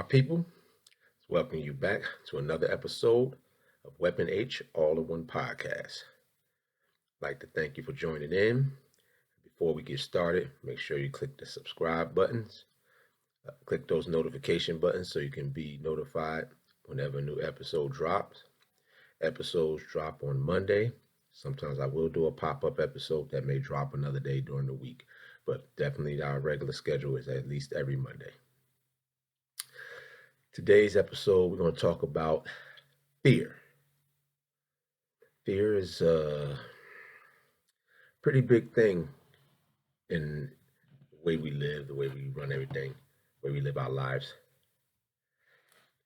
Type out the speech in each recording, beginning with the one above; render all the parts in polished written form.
people? Welcome you back to another episode of Weapon H All in One Podcast. I'd like to thank you for joining in. Before we get started, make sure you click the subscribe buttons. Click those notification buttons so you can be notified whenever a new episode drops. Episodes drop on Monday. Sometimes I will do a pop-up episode that may drop another day during the week, but definitely our regular schedule is at least every Monday. Today's episode, we're going to talk about fear. Fear is a pretty big thing in the way we live, the way we run everything, the way we live our lives.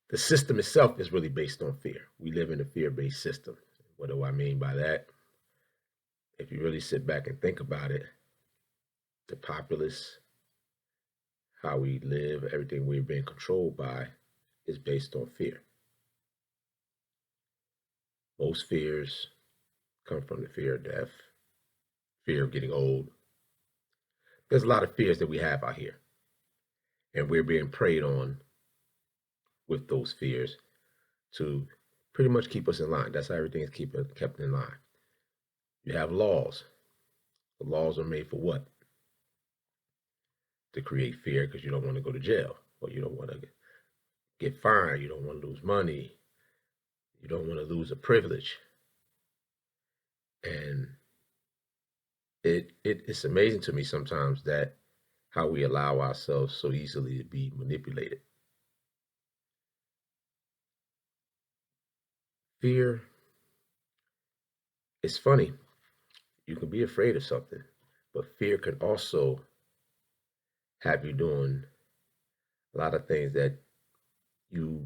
The system itself is really based on fear. We live in a fear-based system. What do I mean by that? If you really sit back and think about it, the populace, how we live, everything we're being controlled by is based on fear. Most fears come from the fear of death, fear of getting old. There's a lot of fears that we have out here, and we're being preyed on with those fears to pretty much keep us in line. That's how everything is kept in line. You have laws. The laws are made for what? To create fear because you don't want to go to jail, or you don't want to get fined, you don't want to lose money, you don't want to lose a privilege. And it's amazing to me sometimes that how we allow ourselves so easily to be manipulated. Fear, it's funny. You can be afraid of something, but fear can also have you doing a lot of things that you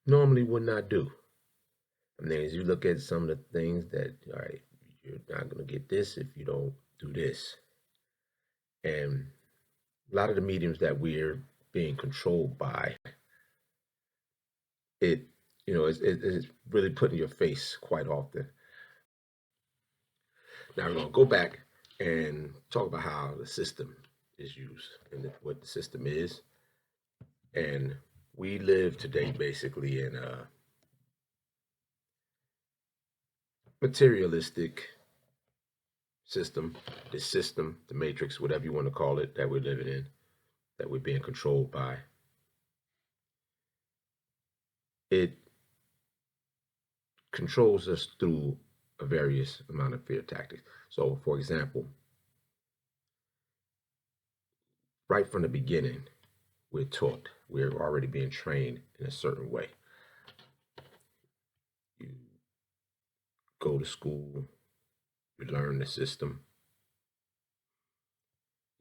normally would not do. I mean, as you look at some of the things that, all right, you're not going to get this if you don't do this. And a lot of the mediums that we're being controlled by, it's really put in your face quite often. Now we're going to go back and talk about how the system is used and what the system is. And we live today basically in a materialistic system, the matrix, whatever you want to call it, that we're living in, that we're being controlled by. It controls us through a various amount of fear tactics. So, for example, right from the beginning, we're taught, we're already being trained in a certain way. You go to school, you learn the system,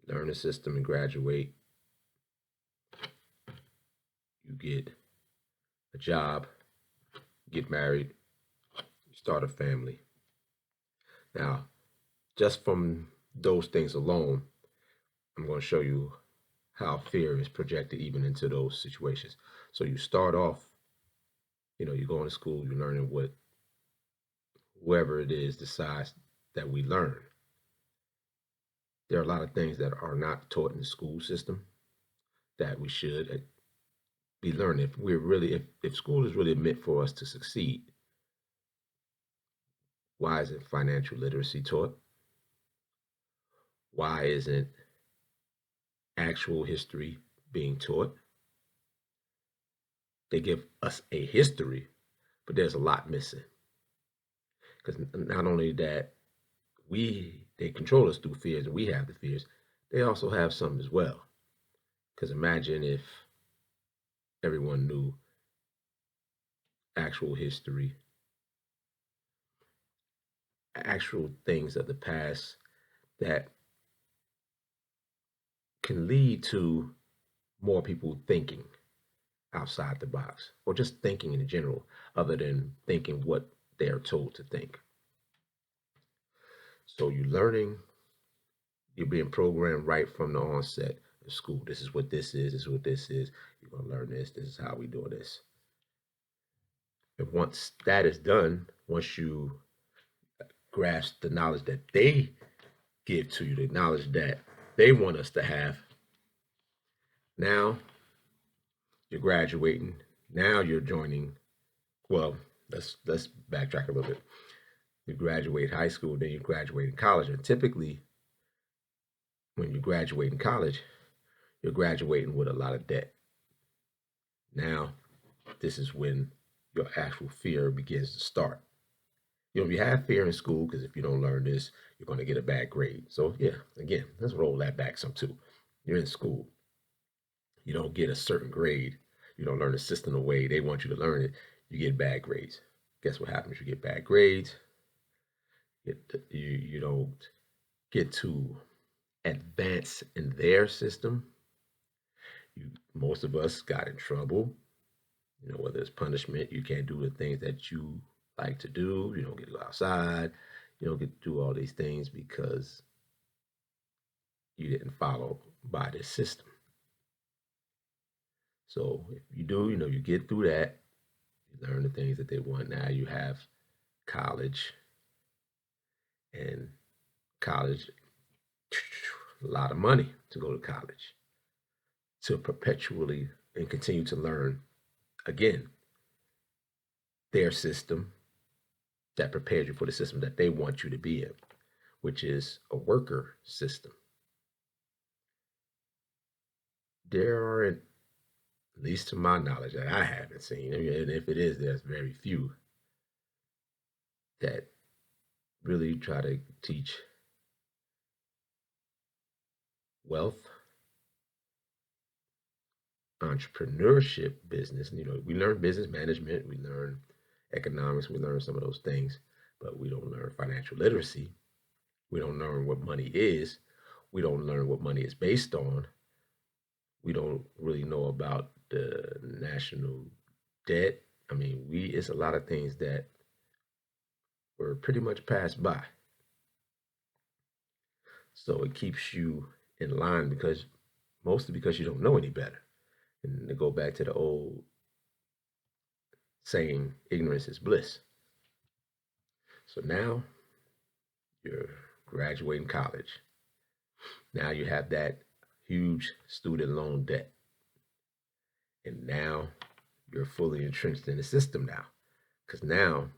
and graduate. You get a job, get married, you start a family. Now, just from those things alone, I'm going to show you how fear is projected even into those situations. So you start off, you're going to school, you're learning what whoever it is decides that we learn. There are a lot of things that are not taught in the school system that we should be learning. If school is really meant for us to succeed, why isn't financial literacy taught? Why isn't actual history being taught? They give us a history, but there's a lot missing. Because not only that they control us through fears and we have the fears, they also have some as well. Because imagine if everyone knew actual history, actual things of the past that can lead to more people thinking outside the box, or just thinking in general, other than thinking what they are told to think. So you're being programmed right from the onset of school. This is what this is, what this is. You're going to learn this. This is how we do this. And once that is done, once you grasp the knowledge that they give to you, the knowledge that they want us to have, now You're graduating. Now you're joining. Well, let's backtrack a little bit. You graduate high school, then you graduate in college, and typically when you graduate in college, you're graduating with a lot of debt. Now, this is when your actual fear begins to start. You have fear in school because if you don't learn this, you're going to get a bad grade. So, yeah, again, let's roll that back some too. You're in school, you don't get a certain grade, you don't learn the system the way they want you to learn it, you get bad grades. Guess what happens? You get bad grades, you don't get to advance in their system. Most of us got in trouble, whether it's punishment, you can't do the things that you like to do, you don't get to go outside, you don't get to do all these things because you didn't follow by this system. So if you do, you get through that, you learn the things that they want. Now you have college, and college, a lot of money to go to college, to perpetually and continue to learn again their system that prepares you for the system that they want you to be in, which is a worker system. There aren't, at least to my knowledge, that I haven't seen, and if it is, there's very few that really try to teach wealth, entrepreneurship, business. We learn business management, we learn economics, we learn some of those things, but we don't learn financial literacy. We don't learn what money is. We don't learn what money is based on. We don't really know about the national debt. I mean, it's a lot of things that were pretty much passed by. So it keeps you in line mostly because you don't know any better. And to go back to the old saying, ignorance is bliss. So now you're graduating college. Now you have that huge student loan debt. And now you're fully entrenched in the system now. Because now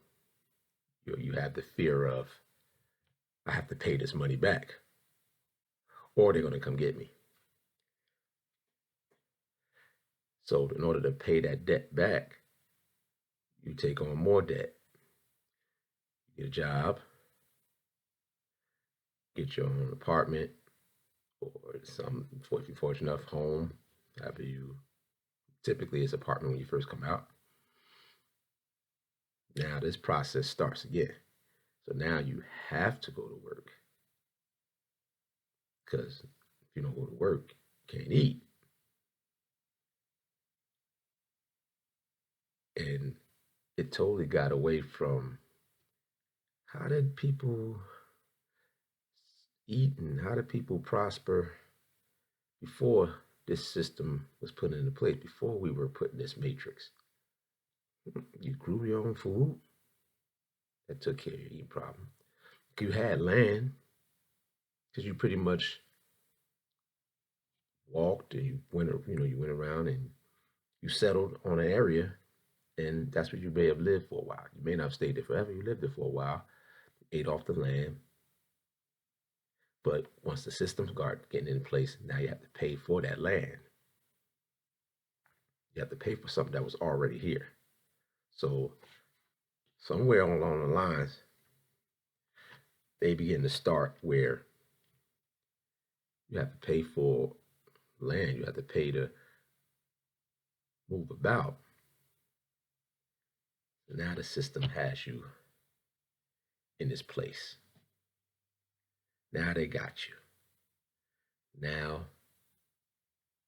you have the fear of, I have to pay this money back, or they're going to come get me. So in order to pay that debt back, you take on more debt. You get a job, get your own apartment, or some, if you're fortunate enough, home. Typically it's apartment when you first come out. Now this process starts again. So now you have to go to work, because if you don't go to work, you can't eat. And it totally got away from, how did people eat and how did people prosper before this system was put into place, before we were put in this matrix. You grew your own food, that took care of your eating problem. You had land, because you pretty much walked and you went around and you settled on an area, and that's where you may have lived for a while. You may not have stayed there forever. You lived there for a while, ate off the land. But once the systems start getting in place, now you have to pay for that land. You have to pay for something that was already here. So somewhere along the lines, they begin to start where you have to pay for land, you have to pay to move about. Now the system has you in this place. Now they got you. Now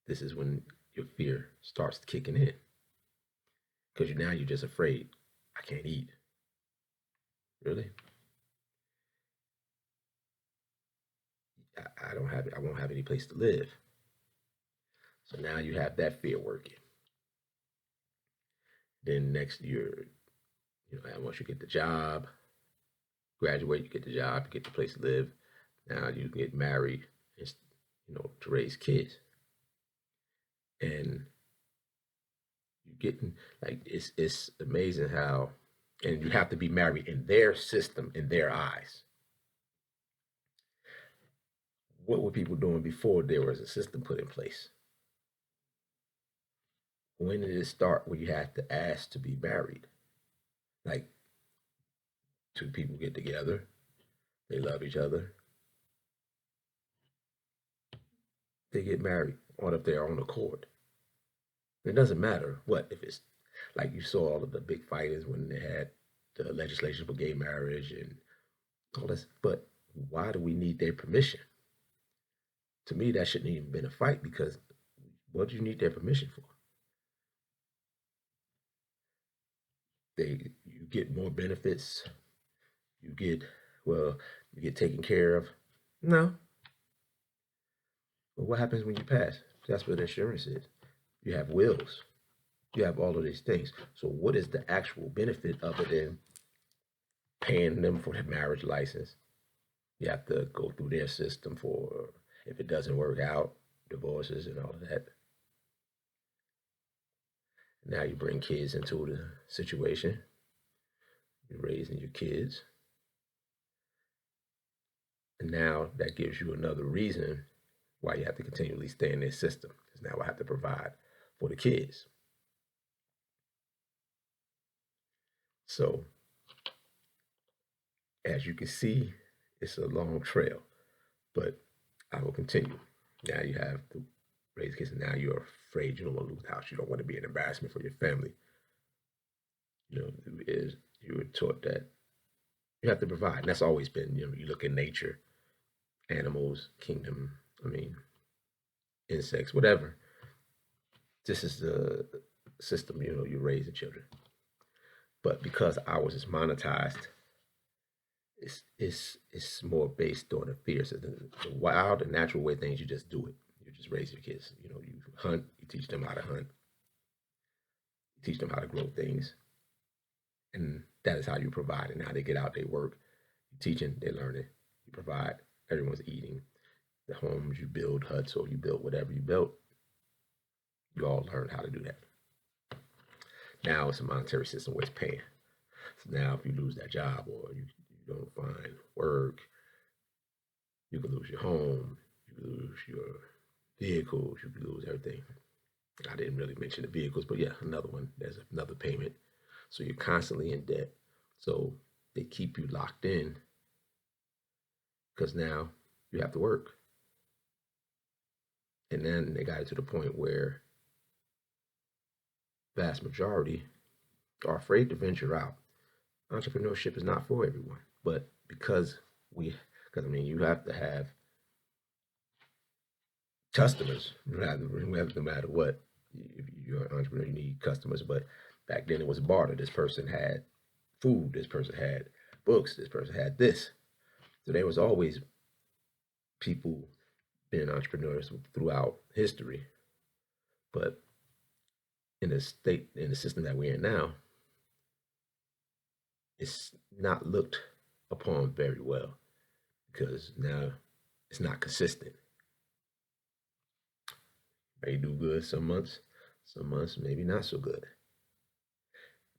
this is when your fear starts kicking in, because now you're just afraid. I can't eat. Really? I won't have any place to live. So now you have that fear working. Then next year, once you get the job, graduate, you get the job, you get the place to live. Now you get married, to raise kids. And You getting like it's amazing how, and you have to be married in their system, in their eyes. What were people doing before there was a system put in place? When did it start where you have to ask to be married? Like two people get together, they love each other, they get married on of their own accord. It doesn't matter what if it's like you saw all of the big fighters when they had the legislation for gay marriage and all this. But why do we need their permission? To me, that shouldn't even been a fight because what do you need their permission for? You get more benefits. You get well, you get taken care of. No, but what happens when you pass? That's what insurance is. You have wills. You have all of these things. So what is the actual benefit other than paying them for the marriage license? You have to go through their system for if it doesn't work out, divorces and all of that. Now you bring kids into the situation. You're raising your kids. And now that gives you another reason why you have to continually stay in this system. Because now I have to provide for the kids. So as you can see, it's a long trail, but I will continue. Now you have to raise kids, and now you're afraid you don't want to lose the house. You don't want to be an embarrassment for your family. You know, is you were taught that you have to provide. And that's always been, you look at nature, animals, kingdom, I mean, insects, whatever. This is the system, you're raising children. But because ours is monetized, it's more based on the fear. So the wild and natural way things, you just do it. You just raise your kids. You hunt, you teach them how to hunt, you teach them how to grow things. And that is how you provide. And now they get out, they work, you teaching, they learning, you provide, everyone's eating. The homes you build, huts, or you build whatever you built, you all learn how to do that. Now it's a monetary system where it's paying. So now if you lose that job or you don't find work, you can lose your home, you can lose your vehicles, you can lose everything. I didn't really mention the vehicles, but yeah, another one. There's another payment. So you're constantly in debt. So they keep you locked in because now you have to work. And then they got it to the point where vast majority are afraid to venture out. Entrepreneurship is not for everyone, but because you have to have customers, no matter what. If you're an entrepreneur, you need customers. But back then it was barter. This person had food, this person had books, this person had this. So there was always people being entrepreneurs throughout history. But in the system that we're in now, it's not looked upon very well because now it's not consistent. May do good some months maybe not so good.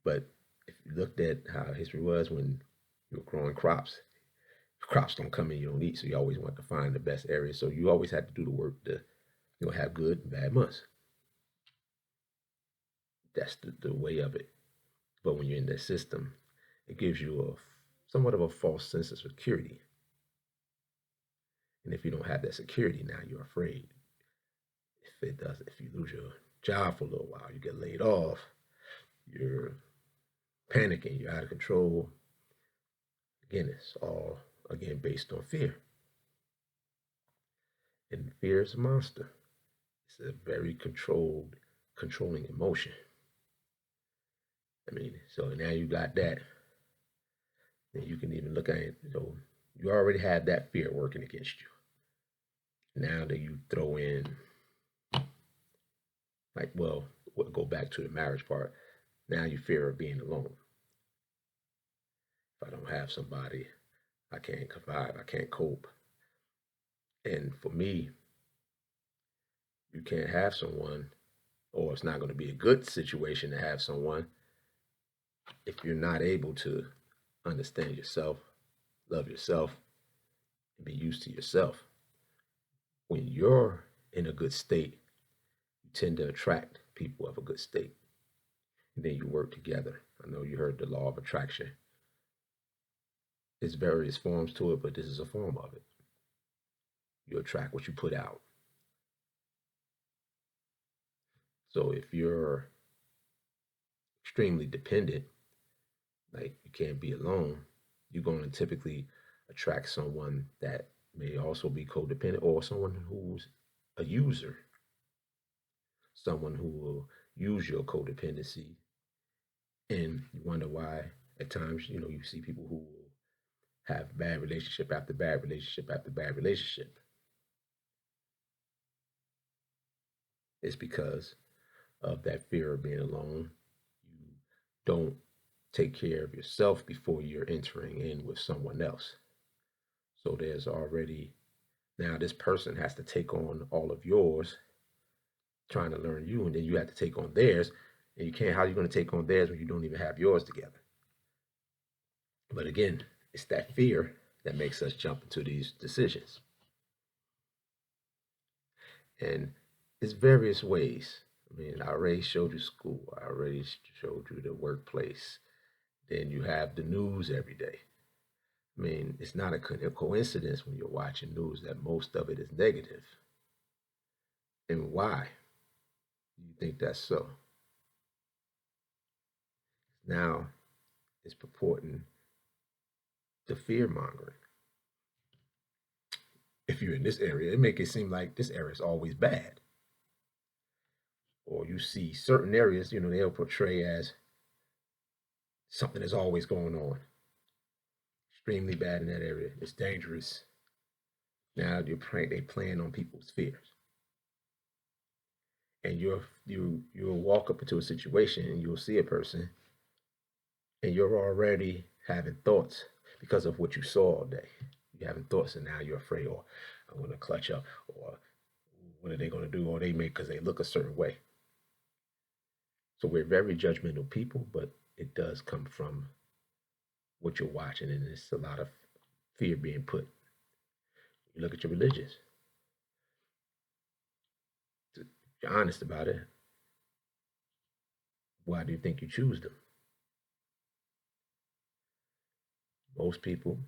But if you looked at how history was when you were growing crops don't come in, you don't eat. So you always want to find the best area. So you always had to do the work to have good and bad months. That's the way of it. But when you're in that system, it gives you somewhat of a false sense of security. And if you don't have that security, now you're afraid. If you lose your job for a little while, you get laid off, you're panicking, you're out of control. Again, it's all based on fear. And fear is a monster. It's a very controlling emotion. So now you got that. Then you can even look at it, you already have that fear working against you. Now that you throw in, we'll go back to the marriage part. Now you fear of being alone. If I don't have somebody, I can't survive, I can't cope. And for me, you can't have someone or it's not going to be a good situation to have someone if you're not able to understand yourself, love yourself, and be used to yourself. When you're in a good state, you tend to attract people of a good state. And then you work together. I know you heard the law of attraction. There's various forms to it, but this is a form of it. You attract what you put out. So if you're extremely dependent, like you can't be alone, you're going to typically attract someone that may also be codependent, or someone who's a user, someone who will use your codependency. And you wonder why at times, you see people who will have bad relationship after bad relationship after bad relationship. It's because of that fear of being alone. You don't take care of yourself before you're entering in with someone else. So there's already, now this person has to take on all of yours, trying to learn you, and then you have to take on theirs. And you can't, how are you going to take on theirs when you don't even have yours together? But again, it's that fear that makes us jump into these decisions. And it's various ways. I mean, I already showed you school, I already showed you the workplace. Then you have the news every day. I mean, it's not a coincidence when you're watching news that most of it is negative. And why do you think that's so? Now it's purporting to fear mongering. If you're in this area, it make it seem like this area is always bad. Or you see certain areas, they'll portray as something is always going on. Extremely bad in that area. It's dangerous. Now they playing on people's fears. And you'll walk up into a situation and you'll see a person and you're already having thoughts because of what you saw all day. You're having thoughts and now you're afraid, or I'm going to clutch up, or what are they going to do, or they may because they look a certain way. So we're very judgmental people, but it does come from what you're watching, and it's a lot of fear being put. You look at your religions. If you're honest about it, why do you think you choose them? Most people,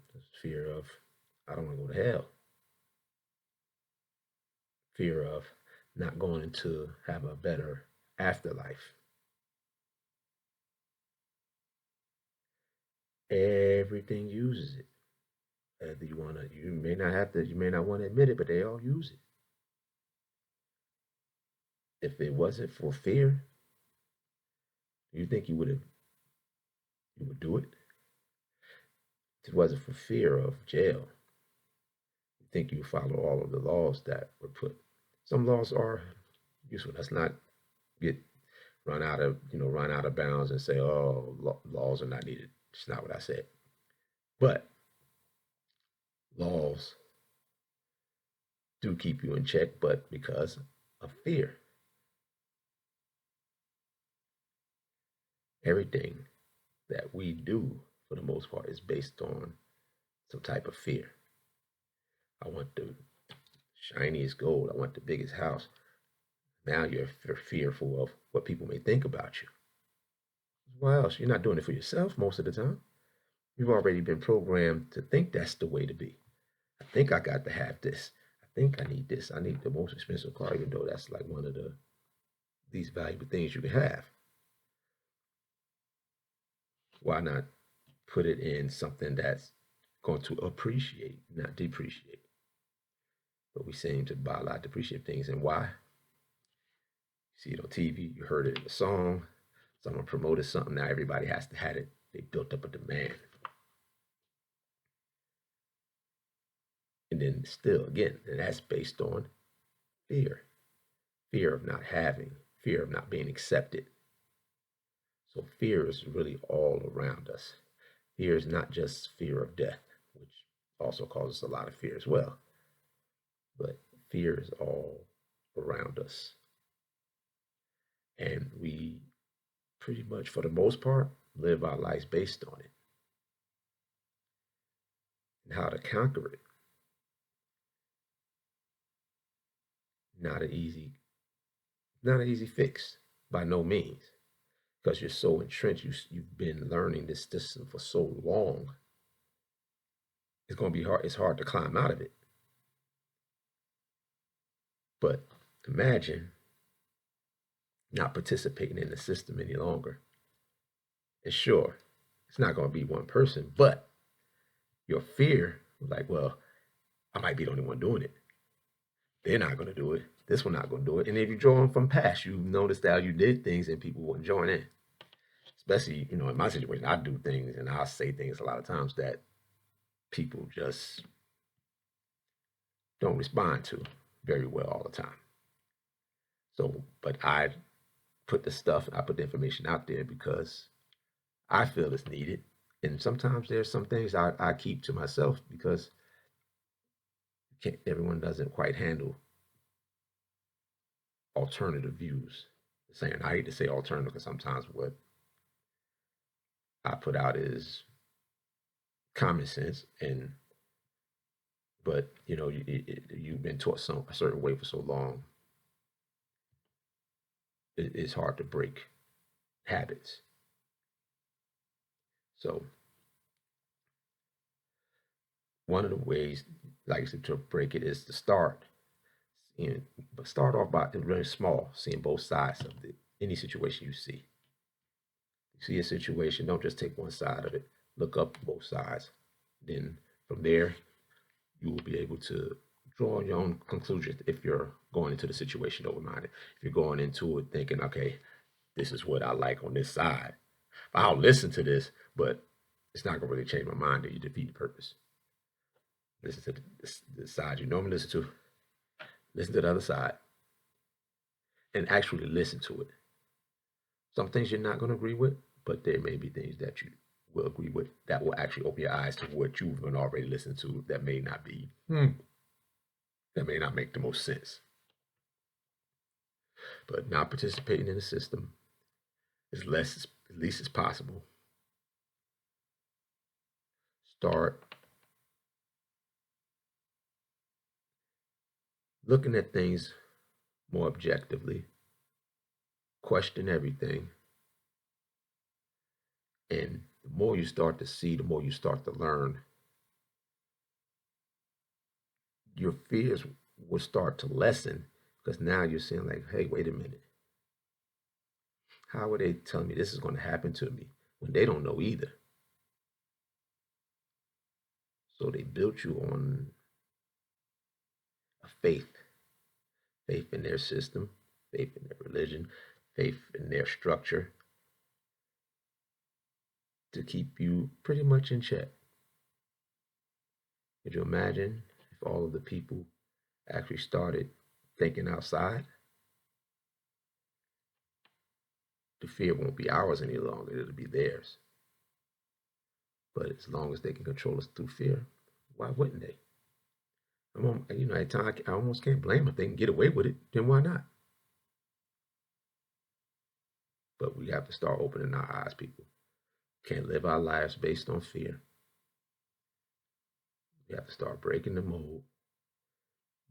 fear of, I don't want to go to hell. Fear of not going to have a better afterlife. Everything uses it. You may not have to, you may not want to admit it, but they all use it. If it wasn't for fear, you think you would do it? If it wasn't for fear of jail, you think you follow all of the laws that were put. Some laws are useful. Let's not get run out of bounds and say, oh, laws are not needed. It's not what I said. But laws do keep you in check, but because of fear. Everything that we do, for the most part, is based on some type of fear. I want the shiniest gold. I want the biggest house. Now you're fearful of what people may think about you. Why else? You're not doing it for yourself most of the time. You've already been programmed to think that's the way to be. I think I got to have this. I think I need this. I need the most expensive car, even though that's like one of the least valuable things you can have. Why not put it in something that's going to appreciate, not depreciate? But we seem to buy a lot of depreciative things. And why? You see it on TV, you heard it in a song, someone promoted something, now everybody has to have it. They built up a demand. And then still, again, and that's based on fear. Fear of not having, fear of not being accepted. So fear is really all around us. Fear is not just fear of death, which also causes a lot of fear as well. But fear is all around us. And we pretty much, for the most part, live our lives based on it. And how to conquer it. Not an easy, not an easy fix by no means, because you're so entrenched. You've been learning this system for so long. It's going to be hard. It's hard to climb out of it. But imagine not participating in the system any longer. And sure, it's not going to be one person, but your fear, like, well, I might be the only one doing it. They're not going to do it. This one not going to do it. And if you draw on from past, you notice how you did things and people wouldn't join in. Especially, in my situation, I do things and I say things a lot of times that people just don't respond to very well all the time. So, but I put the information out there because I feel it's needed. And sometimes there's some things I keep to myself because everyone doesn't quite handle alternative views. Saying I hate to say alternative because sometimes what I put out is common sense, but you've been taught a certain way for so long, it's hard to break habits. So one of the ways, like I said, to break it is to but start off by really small, seeing both sides of any situation you see. You see a situation, don't just take one side of it. Look up both sides. Then from there, you will be able to draw your own conclusions if you're going into the situation open-minded. If you're going into it thinking, okay, this is what I like on this side. I'll listen to this, but it's not going to really change my mind or you defeat the purpose. Listen to the side you normally listen to. Listen to the other side and actually listen to it. Some things you're not going to agree with, but there may be things that you will agree with that will actually open your eyes to what you've been already listening to that may not be, that may not make the most sense. But not participating in the system as least as possible. Start looking at things more objectively, question everything, and the more you start to see, the more you start to learn, your fears will start to lessen because now you're saying like, hey, wait a minute. How are they telling me this is going to happen to me when they don't know either? So they built you on a faith in their system, faith in their religion, faith in their structure to keep you pretty much in check. Could you imagine if all of the people actually started thinking outside? The fear won't be ours any longer, it'll be theirs. But as long as they can control us through fear, why wouldn't they? At times I almost can't blame them. If they can get away with it, then why not? But we have to start opening our eyes, people. Can't live our lives based on fear. We have to start breaking the mold,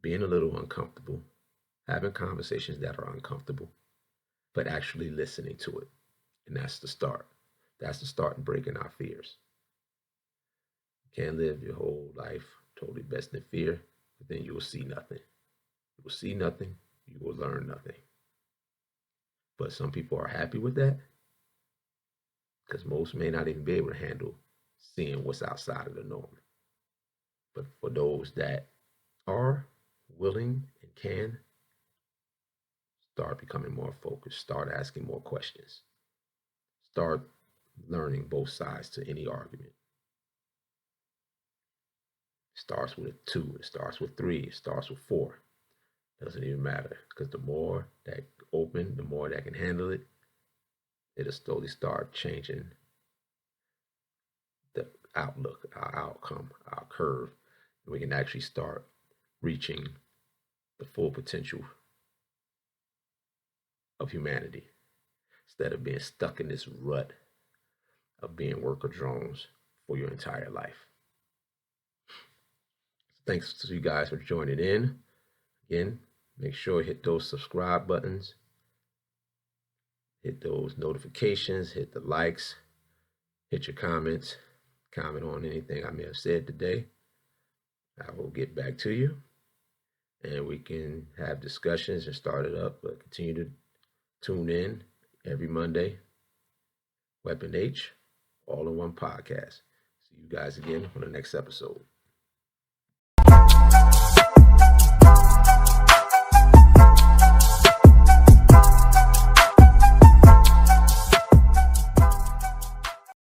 being a little uncomfortable, having conversations that are uncomfortable, but actually listening to it. And that's the start. That's the start in breaking our fears. You can't live your whole life totally based in fear, but then you will see nothing. You will see nothing, you will learn nothing. But some people are happy with that because most may not even be able to handle seeing what's outside of the norm. But for those that are willing and can, start becoming more focused, start asking more questions, start learning both sides to any argument. It starts with 2, it starts with 3, it starts with 4. Doesn't even matter because the more that open, the more that can handle it, it'll slowly start changing the outlook, our outcome, our curve. And we can actually start reaching the full potential of humanity. instead of being stuck in this rut of being worker drones for your entire life. Thanks to you guys for joining in. Again, make sure you hit those subscribe buttons, hit those notifications, hit the likes, hit your comments, comment on anything I may have said today. I will get back to you and we can have discussions and start it up, but continue to tune in every Monday. Weapon H, all in one podcast. See you guys again on the next episode.